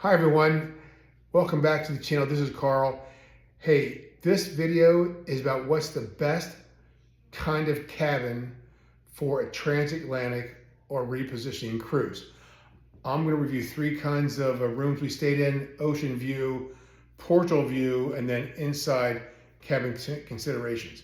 Hi everyone, welcome back to the channel. This is Carl. Hey, this video is about what's the best kind of cabin for a transatlantic or repositioning cruise. I'm going to review three kinds of rooms we stayed in: ocean view, portal view, and then inside cabin considerations.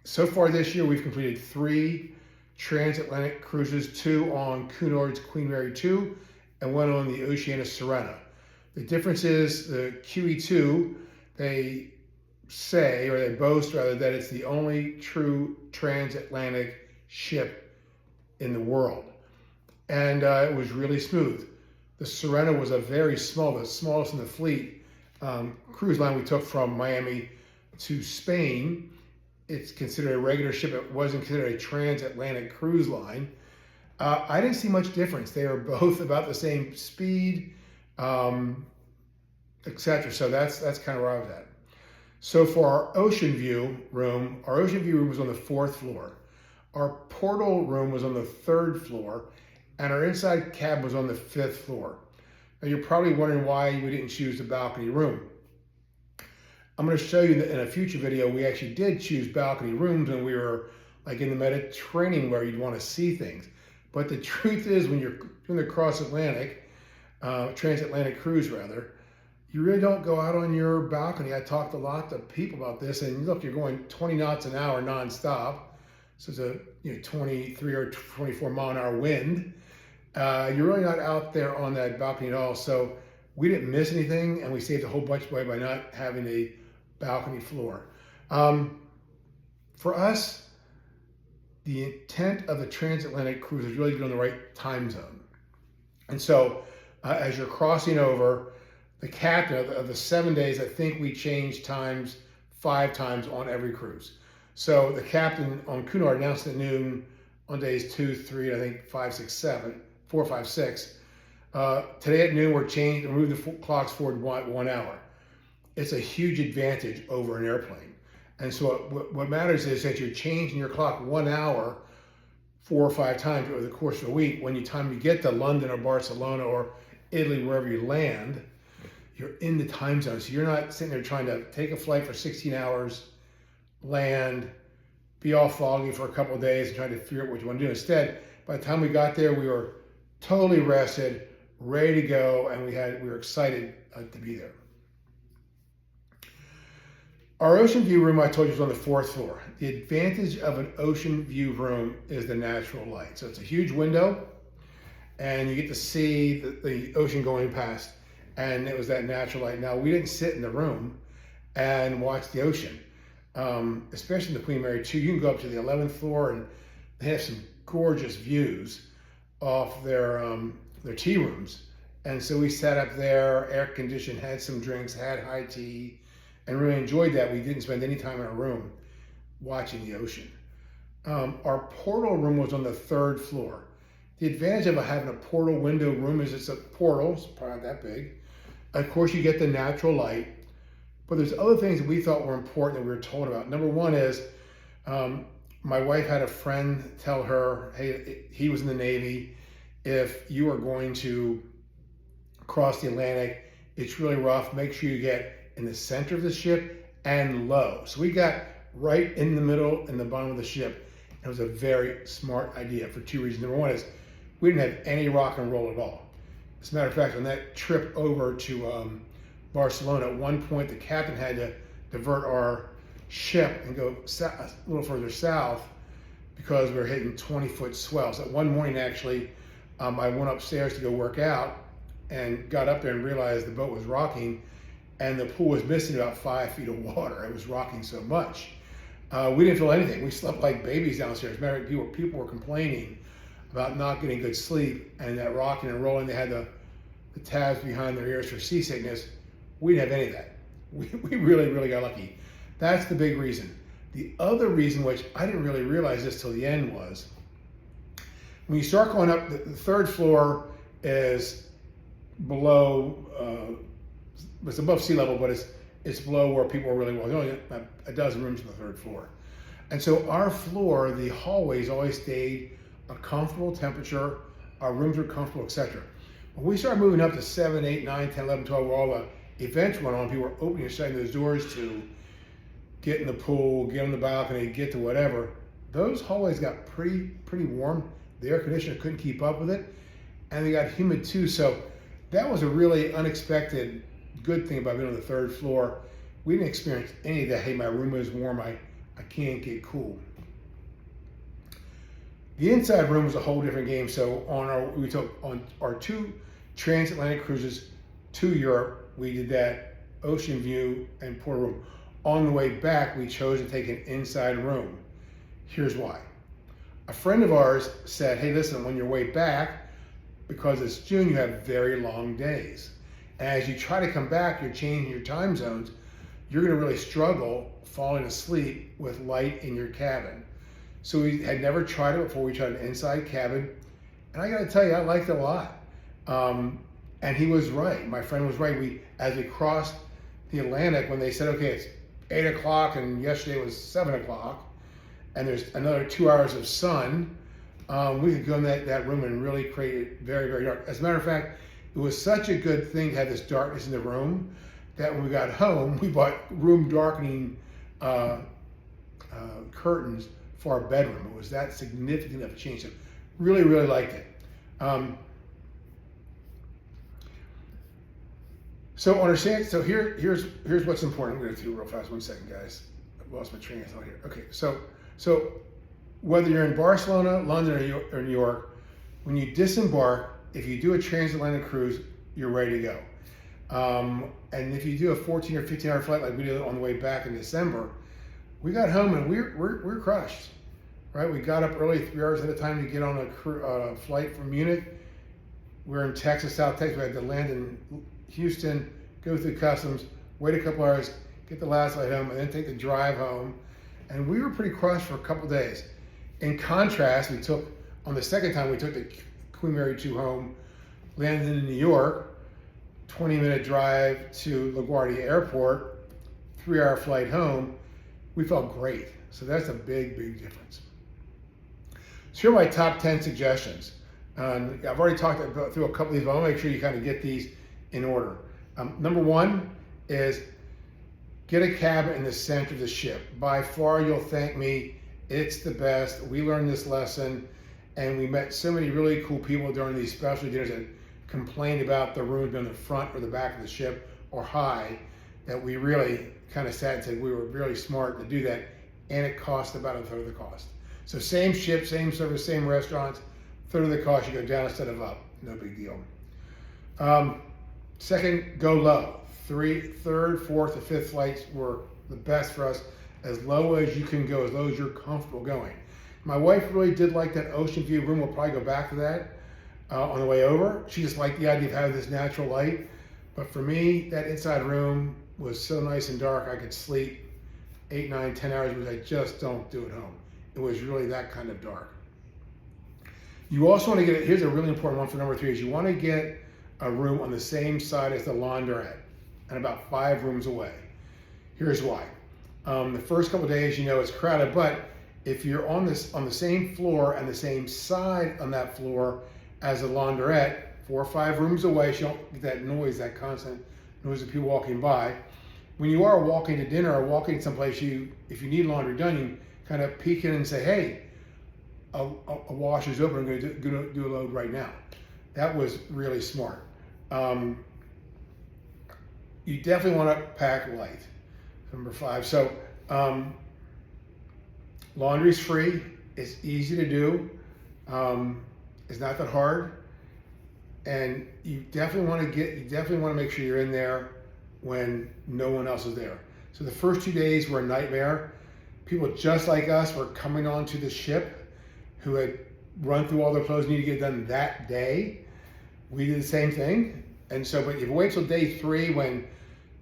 So far this year, we've completed 3 transatlantic cruises, 2 on Cunard's Queen Mary 2 and 1 on the Oceania Sirena. The difference is the QE2, they say, or they boast rather, that it's the only true transatlantic ship in the world. And it was really smooth. The Sirena was the smallest in the fleet cruise line we took from Miami to Spain. It's considered a regular ship. It wasn't considered a transatlantic cruise line. I didn't see much difference. They are both about the same speed, etc. So that's kind of where I was at. So for our ocean view room was on the 4th floor. Our portal room was on the 3rd floor, and our inside cabin was on the 5th floor. Now you're probably wondering why we didn't choose the balcony room. I'm going to show you that in a future video, we actually did choose balcony rooms when we were like in the Mediterranean where you'd want to see things. But the truth is, when you're doing the transatlantic cruise rather, you really don't go out on your balcony. I talked a lot to people about this, and look, you're going 20 knots an hour nonstop. So it's a 23 or 24 mile an hour wind. You're really not out there on that balcony at all. So we didn't miss anything, and we saved a whole bunch of money by not having a balcony floor. For us, the intent of the transatlantic cruise is really to be on the right time zone. And so as you're crossing over, the captain of the 7 days, I think we changed times 5 times on every cruise. So the captain on Cunard announced at noon on days 2, 3, I think 5, 6, 7, 4, 5, 6. Today at noon, we're changed and moved the clocks forward 1 hour. It's a huge advantage over an airplane. And so what matters is that you're changing your clock 1 hour 4 or 5 times over the course of a week. When you get to London or Barcelona or Italy, wherever you land, you're in the time zone. So you're not sitting there trying to take a flight for 16 hours, land, be all foggy for a couple of days and trying to figure out what you want to do. Instead, by the time we got there, we were totally rested, ready to go, and we were excited to be there. Our ocean view room, I told you, was on the 4th floor. The advantage of an ocean view room is the natural light. So it's a huge window, and you get to see the ocean going past, and it was that natural light. Now, we didn't sit in the room and watch the ocean, especially in the Queen Mary 2. You can go up to the 11th floor, and they have some gorgeous views off their tea rooms. And so we sat up there, air conditioned, had some drinks, had high tea, and really enjoyed that. We didn't spend any time in our room watching the ocean. Our portal room was on the 3rd floor. The advantage of having a portal window room is it's a portal, it's probably not that big. Of course, you get the natural light, but there's other things that we thought were important that we were told about. Number one is, my wife had a friend tell her, hey, he was in the Navy, if you are going to cross the Atlantic, it's really rough, make sure you get in the center of the ship and low. So we got right in the middle and the bottom of the ship. It was a very smart idea for 2 reasons. Number one is we didn't have any rock and roll at all. As a matter of fact, on that trip over to Barcelona, at one point the captain had to divert our ship and go a little further south because we were hitting 20-foot swells. So one morning, actually, I went upstairs to go work out and got up there and realized the boat was rocking, and the pool was missing about 5 feet of water. It was rocking so much. We didn't feel anything. We slept like babies downstairs. People were complaining about not getting good sleep and that rocking and rolling. They had the tabs behind their ears for seasickness. We didn't have any of that. We really, really got lucky. That's the big reason. The other reason, which I didn't really realize this till the end, was when you start going up, the 3rd floor is below, it's above sea level, but it's below where people are really well. There's only a dozen rooms on the 3rd floor. And so our floor, the hallways always stayed a comfortable temperature. Our rooms were comfortable, etc. When we started moving up to 7, 8, 9, 10, 11, 12, where all the events went on, people were opening and shutting those doors to get in the pool, get on the balcony, get to whatever. Those hallways got pretty warm. The air conditioner couldn't keep up with it, and they got humid too. So that was a really unexpected good thing about being on the 3rd floor. We didn't experience any of that. Hey, my room is warm. I can't get cool. The inside room was a whole different game. So we took on our 2 transatlantic cruises to Europe. We did that ocean view and pool room. On the way back, we chose to take an inside room. Here's why. A friend of ours said, hey, listen, on your way back, because it's June, you have very long days. And as you try to come back, you're changing your time zones. You're going to really struggle falling asleep with light in your cabin. So we had never tried it before. We tried an inside cabin. And I got to tell you, I liked it a lot. And he was right. My friend was right. As we crossed the Atlantic, when they said, okay, it's 8 o'clock and yesterday was 7 o'clock, and there's another 2 hours of sun, we could go in that room and really create it very, very dark. As a matter of fact, it was such a good thing to have this darkness in the room that when we got home, we bought room darkening curtains for our bedroom. It was that significant of a change. So really, really liked it. So here's what's important. I'm going to do it real fast. 1 second, guys. I lost my train of thought here. Okay, so whether you're in Barcelona, London, or New York, when you disembark, if you do a transatlantic cruise, you're ready to go. And if you do a 14 or 15 hour flight like we did on the way back in December, we got home and we're crushed, right? We got up early, 3 hours at a time to get on a flight from Munich. We're in Texas, South Texas. We had to land in Houston, go through customs, wait a couple hours, get the last flight home, and then take the drive home. And we were pretty crushed for a couple days. In contrast, on the second time, we took the Queen Mary 2 home, landed in New York, 20-minute drive to LaGuardia Airport, 3-hour flight home. We felt great. So that's a big, big difference. So here are my top 10 suggestions. I've already talked through a couple of these, but I want to make sure you kind of get these in order. Number 1 is get a cabin in the center of the ship. By far, you'll thank me. It's the best. We learned this lesson, and we met so many really cool people during these specialty dinners that complained about the rooms being in the front or the back of the ship or high, that we really kind of sat and said we were really smart to do that, and it cost about 1/3 of the cost. So same ship, same service, same restaurants, 1/3 of the cost, you go down instead of up. No big deal. Second, go low. 3rd, 4th, and 5th flights were the best for us. As low as you can go, as low as you're comfortable going. My wife really did like that ocean view room. We'll probably go back to that on the way over. She just liked the idea of having this natural light. But for me, that inside room was so nice and dark, I could sleep 8, 9, 10 hours, which I just don't do at home. It was really that kind of dark. You also want to here's a really important one for number 3, is you want to get a room on the same side as the laundrette and about 5 rooms away. Here's why. The first couple of days, it's crowded, but if you're on the same floor and the same side on that floor as a laundrette, 4 or 5 rooms away, so you don't get that noise, that constant noise of people walking by. When you are walking to dinner or walking someplace, if you need laundry done, you kind of peek in and say, hey, a washer's open, I'm going to do a load right now. That was really smart. You definitely want to pack light. Number 5. So laundry's free. It's easy to do. It's not that hard. And you definitely want to make sure you're in there when no one else is there. So the first 2 days were a nightmare. People just like us were coming onto the ship who had run through all their clothes, need to get done that day. We did the same thing. And so, but if you wait till day 3 when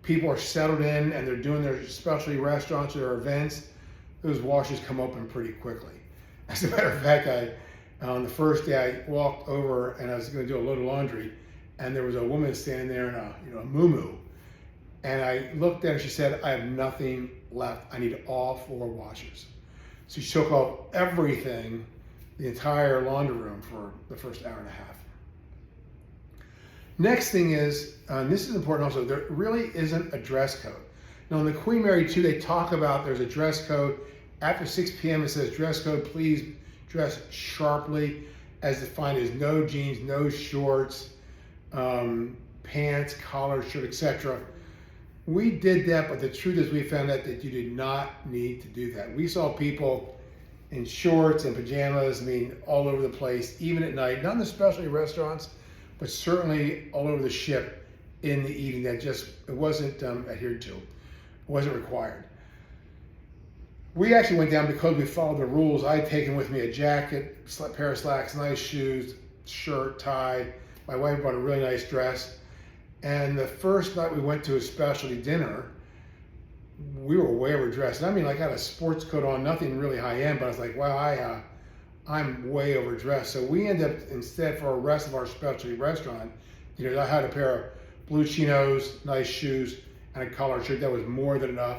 people are settled in and they're doing their specialty restaurants or events, those washers come open pretty quickly. As a matter of fact, on the first day I walked over and I was going to do a load of laundry, and there was a woman standing there in a muumuu. And I looked at her, she said, I have nothing left. I need all 4 washers. So she took off everything, the entire laundry room for the first hour and a half. Next thing is, and this is important also, there really isn't a dress code. Now in the Queen Mary 2, they talk about there's a dress code. After 6 p.m. it says dress code, please dress sharply, as defined as no jeans, no shorts, pants, collar, shirt, etc. We did that, but the truth is we found out that you did not need to do that. We saw people in shorts and pajamas, I mean, all over the place, even at night, not in the specialty restaurants, but certainly all over the ship in the evening. That just, it wasn't adhered to, it wasn't required. We actually went down because we followed the rules. I had taken with me a jacket, pair of slacks, nice shoes, shirt, tie. My wife brought a really nice dress. And the first night we went to a specialty dinner, we were way overdressed. And I mean, I got a sports coat on, nothing really high end, but I was like, wow, I'm way overdressed. So we ended up, instead, for the rest of our specialty restaurant, I had a pair of blue chinos, nice shoes, and a collared shirt. That was more than enough.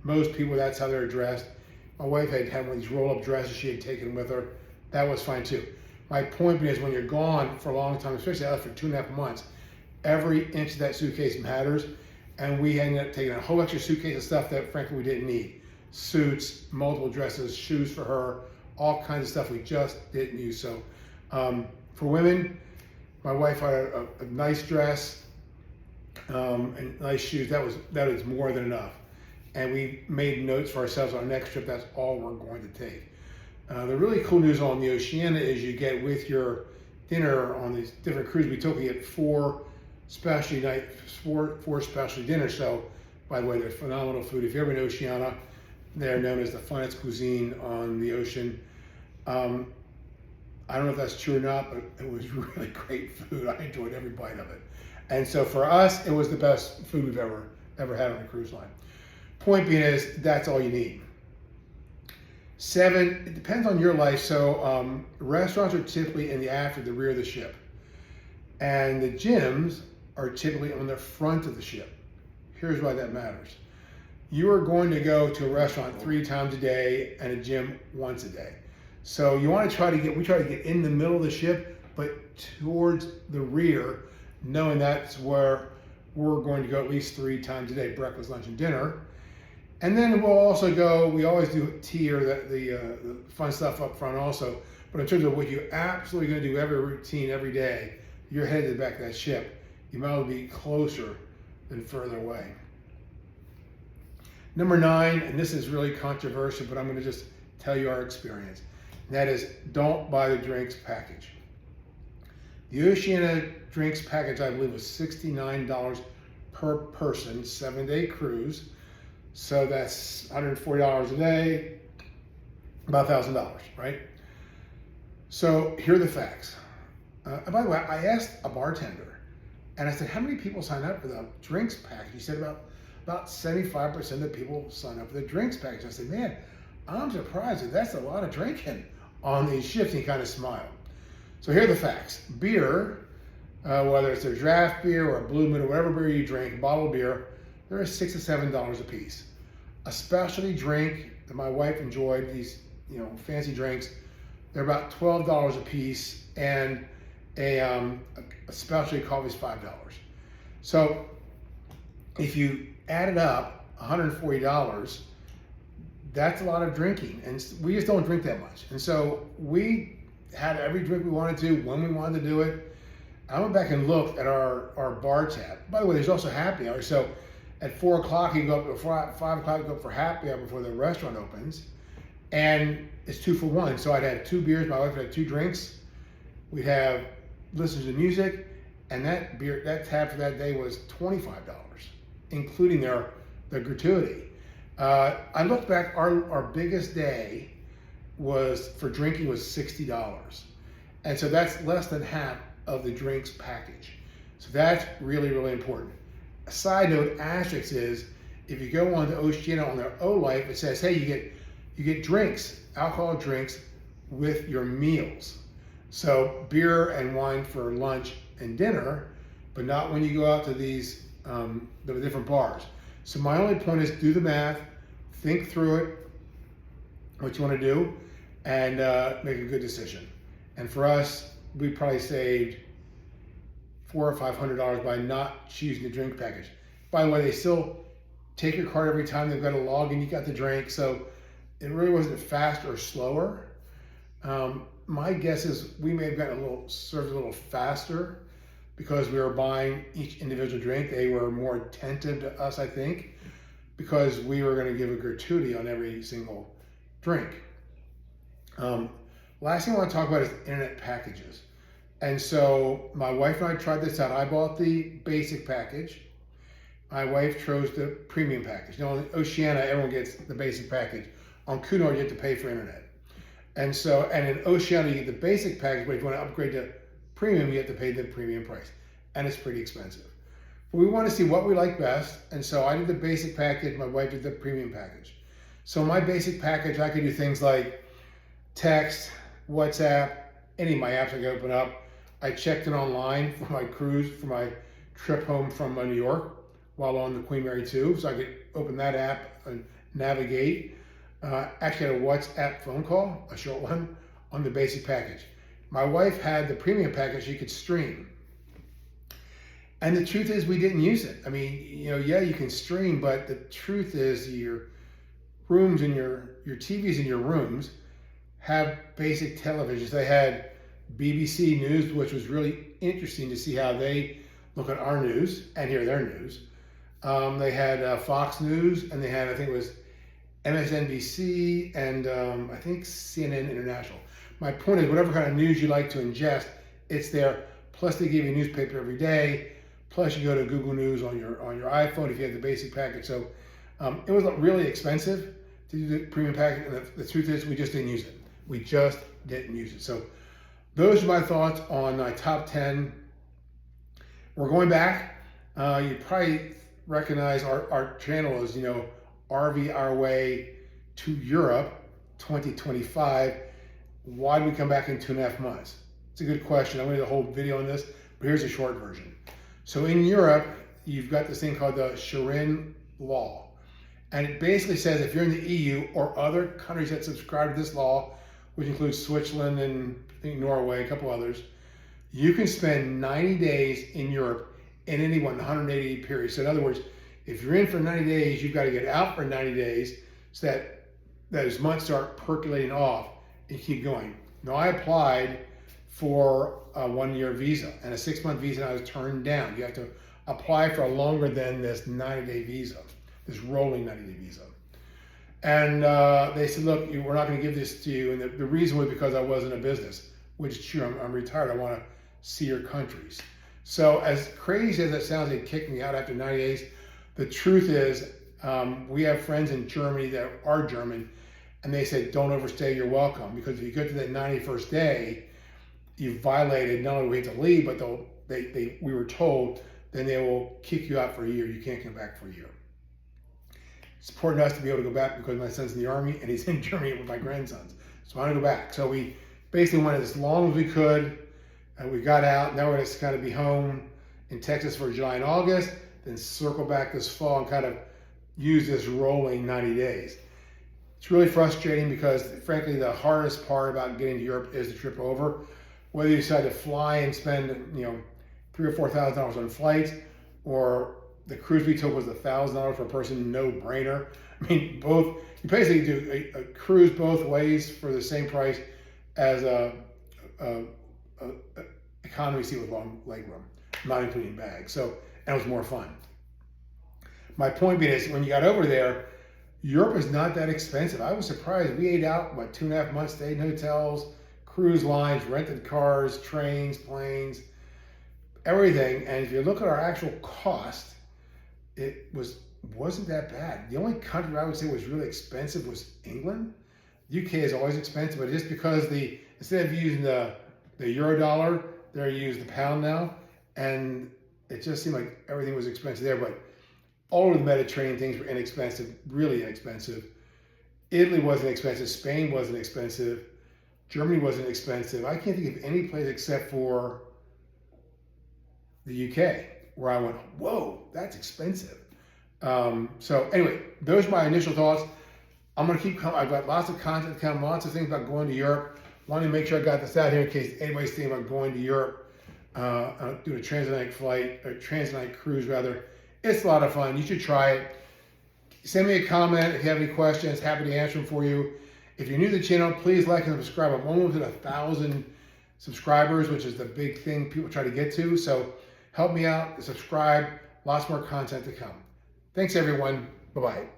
Most people, that's how they're dressed. My wife had one of these roll-up dresses she had taken with her. That was fine too. My point being is, when you're gone for a long time, especially out for 2.5 months, every inch of that suitcase matters. And we ended up taking a whole extra suitcase of stuff that frankly we didn't need. Suits, multiple dresses, shoes for her, all kinds of stuff we just didn't use. So for women, my wife had a nice dress and nice shoes. That is more than enough. And we made notes for ourselves on our next trip, that's all we're going to take. The really cool news on the Oceania is you get with your dinner on these different cruises we took, you get four specialty dinners. So, by the way, they're phenomenal food. If you're ever in Oceania, they're known as the finest cuisine on the ocean. I don't know if that's true or not, but it was really great food. I enjoyed every bite of it. And so for us, it was the best food we've ever had on a cruise line. Point being is, that's all you need. 7, it depends on your life. So restaurants are typically in the aft or the rear of the ship. And the gyms are typically on the front of the ship. Here's why that matters. You are going to go to a restaurant 3 times a day and a gym once a day. So you want to we try to get in the middle of the ship, but towards the rear, knowing that's where we're going to go at least 3 times a day, breakfast, lunch, and dinner. And then we'll also go, we always do tea or the fun stuff up front also. But in terms of what you're absolutely going to do every routine, every day, you're headed to the back of that ship. You might as well be closer than further away. Number 9, and this is really controversial, but I'm going to just tell you our experience. And that is, don't buy the drinks package. The Oceania drinks package, I believe, was $69 per person, 7-day cruise. So that's $140 a day, about $1,000, right? So here are the facts. And by the way, I asked a bartender, and I said, how many people sign up for the drinks package? He said about 75% of the people sign up for the drinks package. I said, man, I'm surprised that that's a lot of drinking on these ships. And he kind of smiled. So here are the facts. Beer, whether it's a draft beer or a Blue Moon or whatever beer you drink, bottled beer, they're $6 to $7 a piece. A specialty drink that my wife enjoyed, these fancy drinks, they're about $12 a piece, and a specialty coffee is $5. So if you add it up, $140, that's a lot of drinking, and we just don't drink that much. And so we had every drink we wanted to when we wanted to do it. I went back and looked at our bar tab. By the way, there's also happy hour. So at 4 o'clock, you go up, before 5 o'clock, you go up for happy hour before the restaurant opens. And it's 2 for 1. So I'd had 2 beers, my wife had 2 drinks. We'd have listen to music, and that tab for that day was $25, including their gratuity. I looked back, our biggest day for drinking was $60. And so that's less than half of the drinks package. So that's really, really important. A side note, asterisk is, if you go on to Oceania on their O-Life, it says, hey, you get drinks, alcoholic drinks with your meals. So beer and wine for lunch and dinner, but not when you go out to these the different bars. So my only point is, do the math, think through it, what you want to do, and make a good decision. And for us, we probably saved $400 or $500 by not choosing the drink package. By the way, they still take your card every time. They've got a log and you got the drink, so it really wasn't fast or slower. My guess is we may have gotten served a little faster because we were buying each individual drink. They were more attentive to us, I think, because we were going to give a gratuity on every single drink. Last thing I want to talk about is internet packages. And so my wife and I tried this out. I bought the basic package. My wife chose the premium package. You know, on Oceania, everyone gets the basic package. On Cunard, you have to pay for internet. And in Oceania, you get the basic package, but if you want to upgrade to premium, you have to pay the premium price. And it's pretty expensive. But we want to see what we like best. And so I did the basic package. My wife did the premium package. So my basic package, I could do things like text, WhatsApp, any of my apps I could open up. I checked it online for my cruise, for my trip home from New York while on the Queen Mary 2. So I could open that app and navigate. Actually had a WhatsApp phone call, a short one, on the basic package. My wife had the premium package, she could stream. And the truth is we didn't use it. I mean, you know, yeah, you can stream, but the truth is your rooms and your TVs in your rooms have basic televisions. They had BBC News, which was really interesting to see how they look at our news and hear their news. They had Fox News, and they had, I think it was MSNBC, and I think CNN International. My point is, whatever kind of news you like to ingest, it's there. Plus, they give you a newspaper every day. Plus, you go to Google News on your iPhone if you have the basic package. So it was really expensive to do the premium package, and the truth is, we just didn't use it. We just didn't use it. So those are my thoughts on top 10. We're going back. You probably recognize our channel as, you know, RV Our Way to Europe 2025. Why did we come back in 2.5 months? It's a good question. I'm going to do a whole video on this, but here's a short version. So in Europe, you've got this thing called the Sirena law. And it basically says if you're in the EU or other countries that subscribe to this law, which includes Switzerland and I think Norway, a couple others, you can spend 90 days in Europe in any 180 period. So in other words, if you're in for 90 days, you've got to get out for 90 days so that those months start percolating off and keep going. Now, I applied for a 1-year visa and a 6-month visa, and I was turned down. You have to apply for a longer than this 90-day visa, this rolling 90-day visa. And they said, look, we're not going to give this to you. And the reason was because I wasn't a business, which is true. I'm retired. I want to see your countries. So as crazy as it sounds, they kicked me out after 90 days. The truth is, we have friends in Germany that are German, and they said, don't overstay your welcome, because if you get to that 91st day, you've violated, not only we have to leave, but we were told, then they will kick you out for a year. You can't come back for a year. It's important to us to be able to go back because my son's in the Army and he's in Germany with my grandsons. So I want to go back. So we basically went as long as we could, and we got out. Now we're going to kind of be home in Texas for July and August, then circle back this fall and kind of use this rolling 90 days. It's really frustrating because, frankly, the hardest part about getting to Europe is the trip over. Whether you decide to fly and spend, you know, $3,000 or $4,000 on flights, or the cruise we took was $1,000 per person, no brainer. I mean, both, you basically do a cruise both ways for the same price as a economy seat with long leg room, not including bags. So, and it was more fun. My point being is, when you got over there, Europe is not that expensive. I was surprised. We ate out, 2.5 months, stayed in hotels, cruise lines, rented cars, trains, planes, everything. And if you look at our actual cost, it wasn't that bad. The only country I would say was really expensive was England. The UK is always expensive, but just because instead of using the euro dollar, they're using the pound now. And it just seemed like everything was expensive there. But all of the Mediterranean things were inexpensive, really inexpensive. Italy wasn't expensive. Spain wasn't expensive. Germany wasn't expensive. I can't think of any place except for the UK where I went, whoa, that's expensive. So anyway, those are my initial thoughts. I'm going to keep coming. I've got lots of content coming, lots of things about going to Europe. Wanted to make sure I got this out here in case anybody's thinking about going to Europe. doing a transatlantic flight, or transatlantic cruise rather. It's a lot of fun. You should try it. Send me a comment if you have any questions. Happy to answer them for you. If you're new to the channel, please like and subscribe. I'm almost at 1,000 subscribers, which is the big thing people try to get to. So help me out, subscribe. Lots more content to come. Thanks, everyone. Bye-bye.